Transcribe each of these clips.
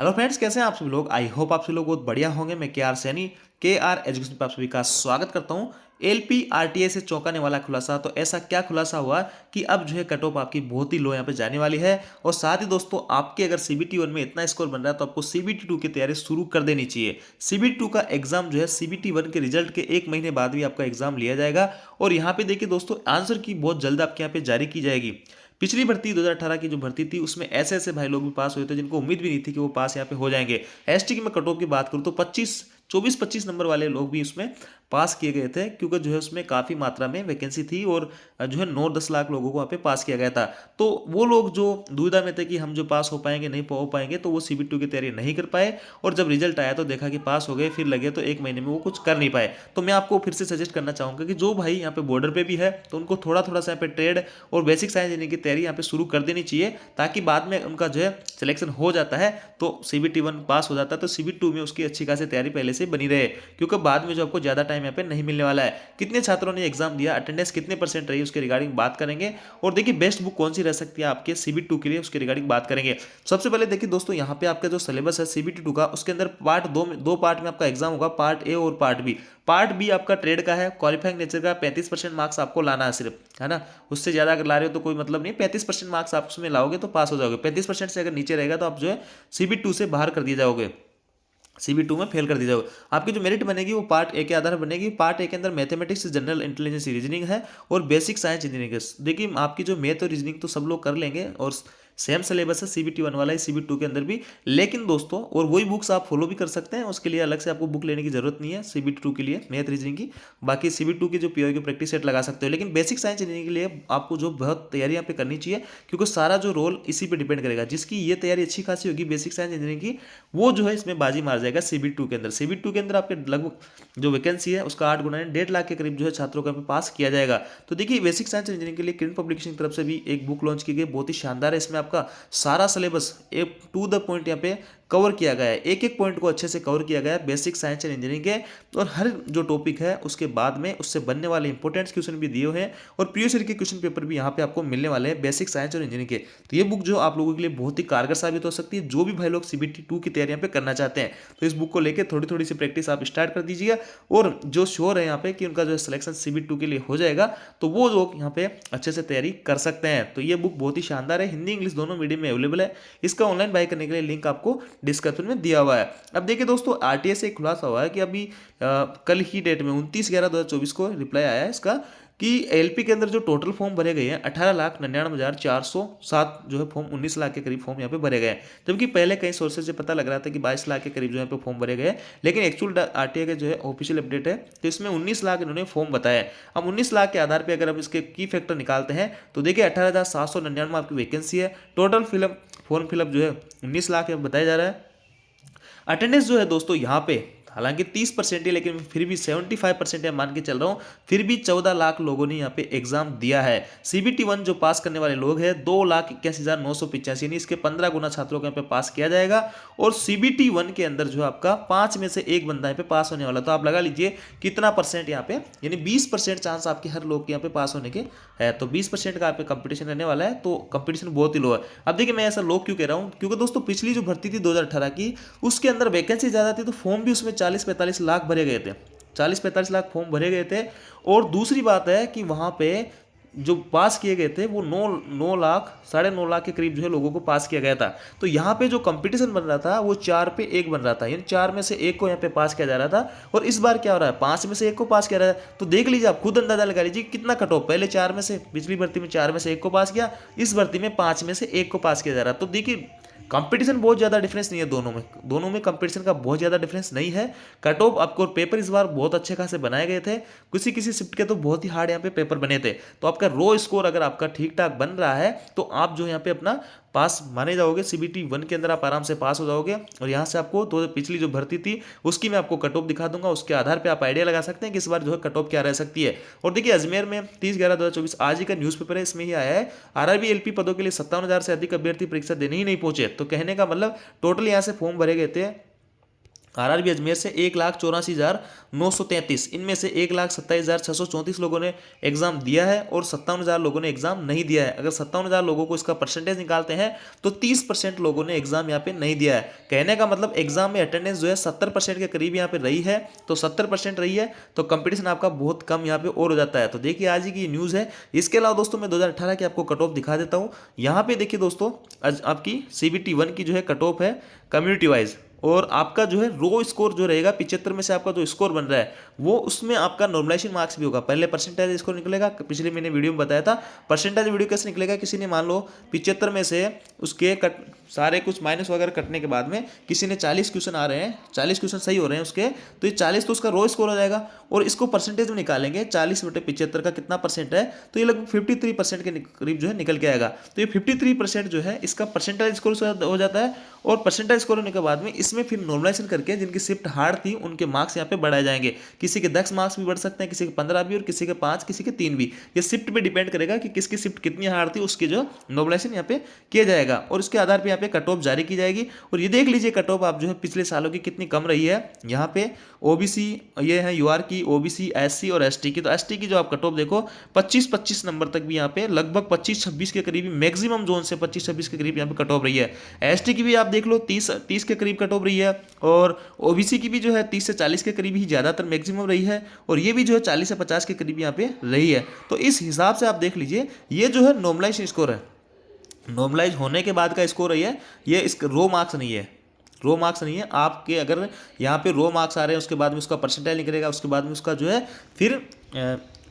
Hello friends, कैसे हैं आप सभी लोग। आई होप आप सभी लोग बहुत बढ़िया होंगे। मैं के आर सैनी के आर एजुकेशन पर आप सभी का स्वागत करता हूं। एलपी आरटीए से चौंकाने वाला खुलासा। तो ऐसा क्या खुलासा हुआ कि अब जो है कट ऑफ आपकी बहुत ही लो यहाँ पे जाने वाली है। और साथ ही दोस्तों, आपके अगर सीबीटी 1 में इतना स्कोर बन रहा है तो आपको सीबीटी 2 की तैयारी शुरू कर देनी चाहिए। सीबीटी 2 का एग्जाम जो है सीबीटी 1 के रिजल्ट के एक महीने बाद भी आपका एग्जाम लिया जाएगा। और यहाँ पे देखिए दोस्तों, आंसर की बहुत जल्द आपके यहाँ पे जारी की जाएगी। पिछली भर्ती 2018 की जो भर्ती थी उसमें ऐसे ऐसे भाई लोग भी पास हुए थे जिनको उम्मीद भी नहीं थी कि वो पास यहाँ पे हो जाएंगे। एसटी की मैं कट ऑफ की बात करूँ तो 24-25 नंबर वाले लोग भी उसमें पास किए गए थे, क्योंकि जो है उसमें काफ़ी मात्रा में वैकेंसी थी और जो है 9-10 लाख लोगों को वहाँ पे पास किया गया था। तो वो लोग जो दुविधा में थे कि हम जो पास हो पाएंगे नहीं हो पाएंगे, तो वो सीबीटी 2 की तैयारी नहीं कर पाए। और जब रिजल्ट आया तो देखा कि पास हो गए, फिर लगे तो एक महीने में वो कुछ कर नहीं पाए। तो मैं आपको फिर से सजेस्ट करना चाहूँगा कि जो भाई यहाँ पे बॉर्डर पे भी है तो उनको थोड़ा थोड़ा सा यहाँ पे ट्रेड और बेसिक साइंस देने की तैयारी यहाँ पे शुरू कर देनी चाहिए, ताकि बाद में उनका जो है सिलेक्शन हो जाता है तो सीबीटी 1 पास हो जाता है तो सीबीटी 2 में उसकी अच्छी खासी तैयारी पहले से बनी रहे, क्योंकि बाद में जो आपको ज़्यादा टाइम यहाँ पे नहीं मिलने वाला है। कितने छात्रों ने एग्जाम दिया, अटेंडेंस कितने परसेंट रही, उसके रिगार्डिंग बात करेंगे। और देखिए बेस्ट बुक कौन सी रह सकती है आपके सीबीटी 2 के लिए, उसके रिगार्डिंग बात करेंगे। सबसे पहले देखिए दोस्तों, यहाँ पे आपका जो सिलेबस है सीबीटी 2 का, उसके अंदर पार्ट दो पार्ट में आपका एग्जाम होगा, पार्ट ए और पार्ट बी। पार्ट बी आपका ट्रेड का है, क्वालिफाइंग नेचर का। 35% मार्क्स आपको लाना है सिर्फ, है ना। उससे ज़्यादा अगर ला रहे हो तो कोई मतलब नहीं। 35% मार्क्स आप उसमें लाओगे तो पास हो जाओगे। 35% से अगर नीचे रहेगा तो आप जो है सीबीटी 2 से बाहर कर दिए जाओगे, सीबी 2 में फेल कर दी जाओगे। आपकी जो मेरिट बनेगी वो पार्ट ए के आधार पर बनेगी। पार्ट ए के अंदर मैथमेटिक्स, जनरल इंटेलिजेंस, रीजनिंग है और बेसिक साइंस इंजीनियरिंग है। देखिए आपकी जो मैथ और रीजनिंग तो सब लोग कर लेंगे और सेम सिलेबस है सीबीटी 1 वाला है सीबीटी 2 के अंदर भी। लेकिन दोस्तों, और वही बुक्स आप फॉलो भी कर सकते हैं, उसके लिए अलग से आपको बुक लेने की जरूरत नहीं है सीबीटी 2 के लिए मैथ रीजनिंग की। बाकी सीबीटी 2 की जो पीओ की प्रैक्टिस सेट लगा सकते हो, लेकिन बेसिक साइंस इंजीनियरिंग के लिए आपको जो बहुत तैयारी यहाँ पे करनी चाहिए, क्योंकि सारा जो रोल इसी पे डिपेंड करेगा। जिसकी ये तैयारी अच्छी खासी होगी बेसिक साइंस इंजीनियरिंग की, वो जो है इसमें बाजी मार जाएगा सीबीटी 2 के अंदर। सीबीटी 2 के अंदर आपके लगभग जो वैकेंसी है उसका 8 गुना है, 1.5 लाख के करीब जो है छात्रों को पास किया जाएगा। तो देखिए बेसिक साइंस इंजीनियरिंग के लिए किरण पब्लिकेशन की तरफ से भी एक बुक लॉन्च की गई, बहुत ही शानदार है। इसमें आपका सारा सिलेबस एक टू द पॉइंट यहाँ पे कवर किया गया है, एक एक पॉइंट को अच्छे से कवर किया गया है बेसिक साइंस एंड इंजीनियरिंग के। और हर जो टॉपिक है उसके बाद में उससे बनने वाले इंपॉर्टेंट क्वेश्चन भी दिए हुए हैं और प्रीवियस ईयर के क्वेश्चन पेपर भी यहाँ पे आपको मिलने वाले हैं बेसिक साइंस और इंजीनियरिंग के। तो ये बुक जो आप लोगों के लिए बहुत ही कारगर साबित हो सकती है, जो भी भाई लोग सीबीटी 2 की तैयारी यहाँ पे करना चाहते हैं। तो इस बुक को लेकर थोड़ी थोड़ी सी प्रैक्टिस आप स्टार्ट कर दीजिएगा। और जो श्योर है यहाँ पे कि उनका जो सिलेक्शन सीबीटी 2 के लिए हो जाएगा, तो वो लोग यहाँ पे अच्छे से तैयारी कर सकते हैं। तो ये बुक बहुत ही शानदार है, हिंदी इंग्लिश दोनों मीडियम में अवेलेबल है। इसका ऑनलाइन बाय करने के लिए लिंक आपको डिस्क्रिप्शन में दिया हुआ है। अब देखिए दोस्तों, आरटीए से एक खुलासा हुआ है कि अभी कल ही डेट में 29/11/2024 को रिप्लाई आया है इसका कि एलपी के अंदर जो टोटल फॉर्म भरे गए हैं 18,99,407 जो है फॉर्म, 19 लाख के करीब फॉर्म यहाँ पे भरे गए हैं। जबकि पहले कई सोर्सेज से पता लग रहा था कि 22 लाख के करीब जो यहाँ पे फॉर्म भरे गए हैं, लेकिन एक्चुअल आरटीए का जो है ऑफिशियल अपडेट है तो इसमें 19 लाख इन्होंने फॉर्म बताया है। अब 19 लाख के आधार पर अगर हम इसके की फैक्टर निकालते हैं तो देखिए 18,799 आपकी वैकेंसी है। टोटल फॉर्म फिलअप जो है 19 लाख बताया जा रहा है। अटेंडेंस जो है दोस्तों यहाँ पे हालांकि 30% है, लेकिन फिर भी 75% है मान के चल रहा हूँ। फिर भी 14 लाख लोगों ने यहाँ पे एग्जाम दिया है। सीबीटी 1 जो पास करने वाले लोग हैं 2,81,985, यानी इसके 15 गुना छात्रों को यहाँ पे पास किया जाएगा। और सीबीटी 1 के अंदर जो आपका 5 में से एक बंदा यहाँ पे पास होने वाला, तो आप लगा लीजिए कितना परसेंट यहाँ पे, यानी 20% चांस आपके हर लोग के यहाँ पे पास होने के है। तो 20% का यहाँ पे कंपटीशन रहने वाला है, तो कंपटीशन बहुत ही लो है। अब देखिए मैं ऐसा लो क्यों कह रहा हूँ, क्योंकि दोस्तों पिछली जो भर्ती थी 2018 की, उसके अंदर वैकेंसी ज़्यादा थी तो फॉर्म भी उसमें 40-45 लाख भरे गए थे। 40-45 लाख फॉर्म भरे गए थे। और दूसरी बात है कि वहाँ पे जो पास किए गए थे वो 9 लाख, 9.5 लाख के करीब जो है लोगों को पास किया गया था। तो यहाँ पे जो कंपटीशन बन रहा था वो 4 पे 1 बन रहा था, यानी 4 में से 1 को यहाँ पे पास किया जा रहा था। और इस बार क्या हो रहा है, 5 में से 1 को पास किया जा रहा है। तो देख लीजिए, आप खुद अंदाजा लगा लीजिए कितना कट ऑफ। पहले 4 में से, पिछली भर्ती में 4 में से 1 को पास किया, इस भर्ती में 5 में से 1 को पास किया जा रहा है। तो देखिए कंपटीशन बहुत ज़्यादा डिफरेंस नहीं है दोनों में कंपटीशन का बहुत ज़्यादा डिफरेंस नहीं है। कट ऑफ आपको पेपर इस बार बहुत अच्छे खासे बनाए गए थे, किसी किसी शिफ्ट के तो बहुत ही हार्ड यहाँ पे पेपर बने थे। तो आपका रो स्कोर अगर आपका ठीक ठाक बन रहा है तो आप जो यहाँ पे अपना पास माने जाओगे। सीबीटी 1 के अंदर आप आराम से पास हो जाओगे। और यहाँ से आपको तो पिछली जो भर्ती थी उसकी मैं आपको कट ऑफ दिखा दूंगा, उसके आधार पे आप आइडिया लगा सकते हैं कि इस बार जो है कट ऑफ क्या रह सकती है। और देखिए अजमेर में 30/11/2024 आज ही का न्यूज़पेपर है, इसमें ही आया है आरआरबी एलपी पदों के लिए 57,000 से अधिक अभ्यर्थी परीक्षा देने ही नहीं पहुंचे। तो कहने का मतलब टोटल यहाँ से फॉर्म भरे गए थे आरआरबी अजमेर से 1,84,933, इनमें से 1,27,634 लोगों ने एग्जाम दिया है और 57,000 लोगों ने एग्जाम नहीं दिया है। अगर 57,000 लोगों को इसका परसेंटेज निकालते हैं तो 30% लोगों ने एग्जाम यहाँ पे नहीं दिया है। कहने का मतलब एग्जाम में अटेंडेंस जो है 70% के करीब यहाँ पे रही है, तो 70% रही है तो कंपटीशन आपका बहुत कम यहाँ पे और हो जाता है। तो देखिए आज ही की न्यूज़ है। इसके अलावा दोस्तों मैं 2018 की आपको कट ऑफ दिखा देता हूँ। यहाँ पे देखिए दोस्तों, आज आपकी CBT 1 की जो है कट ऑफ है कम्युनिटी वाइज, और आपका जो है रो स्कोर जो रहेगा 75 में से आपका जो स्कोर बन रहा है वो उसमें आपका नॉर्मलाइजेशन मार्क्स भी होगा। पहले परसेंटेज स्कोर निकलेगा, पिछले मैंने वीडियो में बताया था परसेंटेज वीडियो कैसे निकलेगा। किसी ने मान लो 75 में से उसके कट सारे कुछ माइनस वगैरह कटने के बाद में किसी ने 40 क्वेश्चन आ रहे हैं, 40 क्वेश्चन सही हो रहे हैं उसके, तो ये 40 तो उसका रो स्कोर हो जाएगा। और इसको परसेंटेज में निकालेंगे 40/75 का कितना परसेंट है, तो ये लगभग 53% के करीब जो है निकल के आएगा। तो ये 53% जो है इसका परसेंटेज स्कोर हो जाता है। और परसेंटेज स्कोर होने के बाद में इसमें फिर नॉर्मलाइजेशन करके जिनकी शिफ्ट हार्ड थी उनके मार्क्स यहाँ पे बढ़ाए जाएंगे। किसी के 10 मार्क्स भी बढ़ सकते हैं, किसी के 15 भी, और किसी के 5, किसी के 3 भी। ये शिफ्ट पे डिपेंड करेगा कि किसकी शिफ्ट कितनी हार्ड थी, उसकी जो नॉर्मलाइजेशन यहाँ पे किया जाएगा और उसके आधार पर यहाँ पे कट ऑफ जारी की जाएगी। और ये देख लीजिए कट ऑफ आप जो है पिछले सालों की कितनी कम रही है। यहाँ पे ओबीसी ये है यूआर की, ओबीसी, एससी और एसटी की। तो एसटी की जो आप कट ऑफ देखो 25-25 नंबर तक भी यहाँ पे लगभग 25-26 के करीब, मैक्सिमम जोन से 25-26 के करीब यहाँ पे कट ऑफ रही है। एसटी की भी आप देख लो 30 के करीब कट ऑफ रही है, और ओबीसी की भी जो है 30 से 40 के करीब ही ज़्यादातर मैक्सिमम रही है, और ये भी जो है 40 से 50 के करीब यहाँ पे रही है। तो इस हिसाब से आप देख लीजिए ये जो है नॉर्मलाइज स्कोर है, नॉर्मलाइज होने के बाद का स्कोर है ये इस रो मार्क्स नहीं है, रो मार्क्स नहीं है आपके। अगर यहाँ पे रो मार्क्स आ रहे हैं उसके बाद में उसका परसेंटाइल निकलेगा, उसके बाद में उसका जो है फिर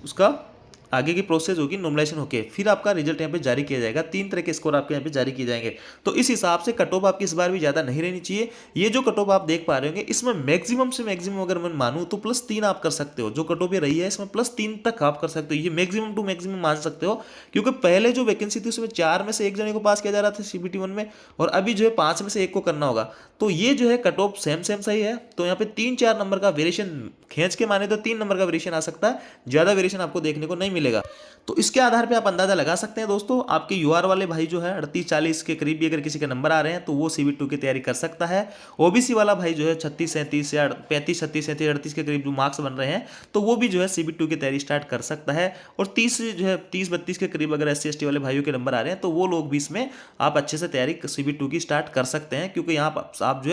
उसका आगे की प्रोसेस होगी नॉर्मलाइजेशन होके, फिर आपका रिजल्ट यहाँ पे जारी किया जाएगा। 3 तरह के स्कोर आपके यहाँ पे जारी किए जाएंगे। तो इस हिसाब से कट ऑफ आपकी इस बार भी ज़्यादा नहीं रहनी चाहिए। ये जो कट ऑफ आप देख पा रहे होंगे इसमें मैक्सिमम से मैक्सिमम अगर मैं मानूँ तो +3 आप कर सकते हो। जो कट ऑफ ये रही है इसमें +3 तक आप कर सकते हो, ये मैक्सिमम टू मैक्सिमम मान सकते हो। क्योंकि पहले जो वैकेंसी थी उसमें 4 में से 1 जने को पास किया जा रहा था CBT 1 में, और अभी जो है 5 में से 1 को करना होगा। तो ये जो है कट ऑफ सेम सही है। तो यहाँ पे 3-4 नंबर का वेरिएशन खींच के माने तो 3 नंबर का वेरिएशन आ सकता है, ज़्यादा वेरिएशन आपको देखने को नहीं मिलेगा। तो इसके आधार पे आप अंदाजा लगा सकते हैं दोस्तों। आपके यूआर वाले भाई जो है 38-40 के करीब भी अगर किसी के नंबर आ रहे हैं तो वो CBT 2 की तैयारी कर सकता है। ओबीसी वाला भाई जो है 36-37 या 35-36-37 38 के करीब जो मार्क्स बन रहे हैं तो वो भी जो है CBT 2 की तैयारी स्टार्ट कर सकता है। और 30 जो है 30-32 के करीब अगर SC ST वाले भाइयों के नंबर आ रहे हैं तो वो लोग भी इसमें आप अच्छे से तैयारी CBT 2 की स्टार्ट कर सकते हैं, क्योंकि यहाँ पर आप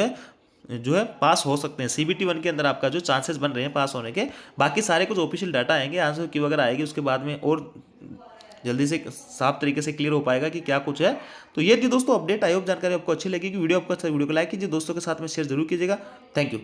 जो है पास हो सकते हैं। CBT 1 के अंदर आपका जो चांसेस बन रहे हैं पास होने के। बाकी सारे कुछ ऑफिशियल डाटा आएंगे, आंसर की वगैरह आएगी, उसके बाद में और जल्दी से साफ तरीके से क्लियर हो पाएगा कि क्या कुछ है। तो ये थी दोस्तों अपडेट। आई होप जानकारी आपको अच्छी लगेगी। वीडियो आपको अच्छा वीडियो को लाइक कीजिए, दोस्तों के साथ में शेयर जरूर कीजिएगा। Thank you.